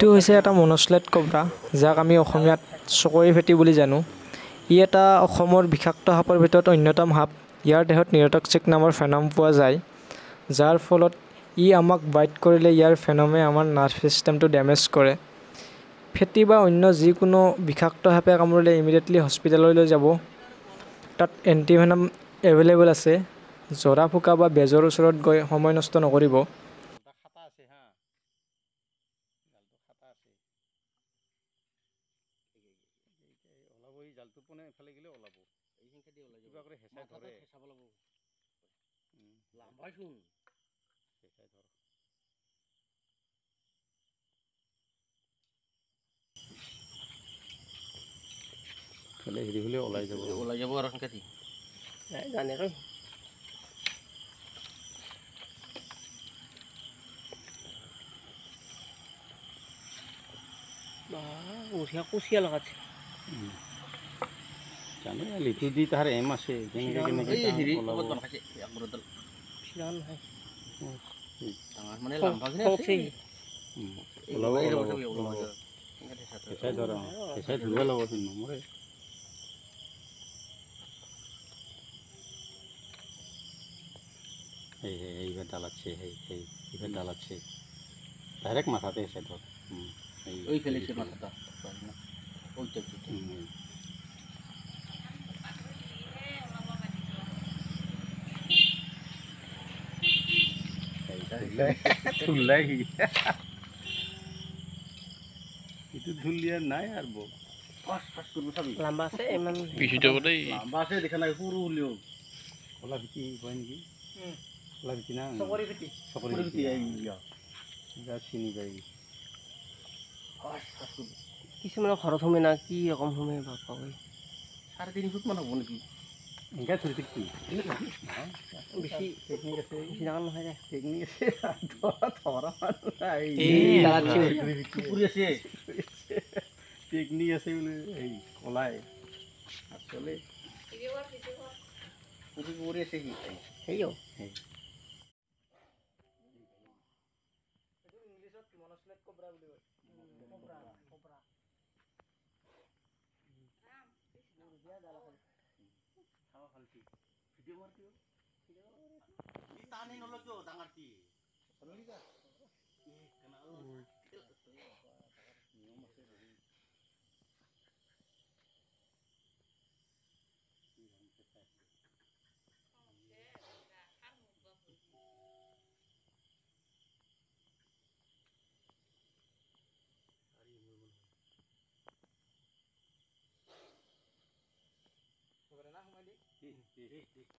এইটো হৈছে এটা মনস্লেট কব্ৰা, যাক আমি অসমীয়াত চকৰি ফেটি বুলি জানো। ই এটা অসমৰ বিষাক্ত সাপৰ ভিতৰত অন্যতম সাপ। ইয়াৰ দেহত নিউৰটক্সিক নামৰ ভেনম পোৱা যায়, যাৰ ফলত ই আমাক বাইট কৰিলে ইয়াৰ ভেনমে আমাৰ নাৰ্ভ ছিষ্টেমটো ডেমেজ কৰে। ফেটি বা অন্য যিকোনো বিষাক্ত সাপে কামুৰিলে ইমিডিয়েটলি হস্পিটেললৈ যাব। তাত এণ্টিভেনম এভেইলেবল আছে। জৰা ফুকা বা বেজৰ ওচৰত গৈ সময় নষ্ট নকৰিব। খাতা আছে হা, জালটো খাতা আছে। ওলাব এই জালটো পোনে এফালে গেলে ওলাব। এইখিনিতে দি ওলাই যাব। কিবা কৰি হেঁচাই ধৰে। হেঁচাব লাগিব। লাম্বাইচোন। হেঁচাই ধৰ। খালি হেৰি হ'লে ওলাই যাব। ওলাই যাব আৰু সেনেকৈ দি। জানে আৰু। বঢ়িয়া কুচিয়া লগাইছে। জানে লিটু দি তাৰ এম আছে কেনেকৈ কেনেকৈ ওলাব। মানে লাম্বাখিনি আছে। ওলাব ওলাব। হেঁচাই ধৰ হেঁচাই ধৰিব লাগিব নমৰে। এইবাৰ ডাল আছে এইবাৰ ডাল আছে ডাইৰেক্ট মাথাতে হেঁচাই ধৰ। ওই ফেলেছে মাথাটা। ওইটা ধুলাই এইটো ধুল দিয়াৰ নাই আৰু বৌ লাম্বা আছে ইমান লাম্বা আছে দেখা নাই সৰু হ'লেও কলা ভেটি কয় নেকি কলা ভেটি না চকৰি ভেটি চিনি পাই কিছুমানৰ ঘৰত সোমে না কি ৰকম সোমে বাপা 3.5 ফুট মান হ'ব নেকি এনেকৈ ধৰি থাকি বেছি টেকনিক আছে বেছি ডাঙৰ নহয় দে টেকনিক আছে টেকনিক আছে বোলে এই কলাই আচলে কৰি আছে কি সেইও ইংলিছত মনস্লেট কব্ৰা বুলি কয়। কব্ৰা টানি নলয় ডাঙৰ কি নিয়ম আছে সোমাই দি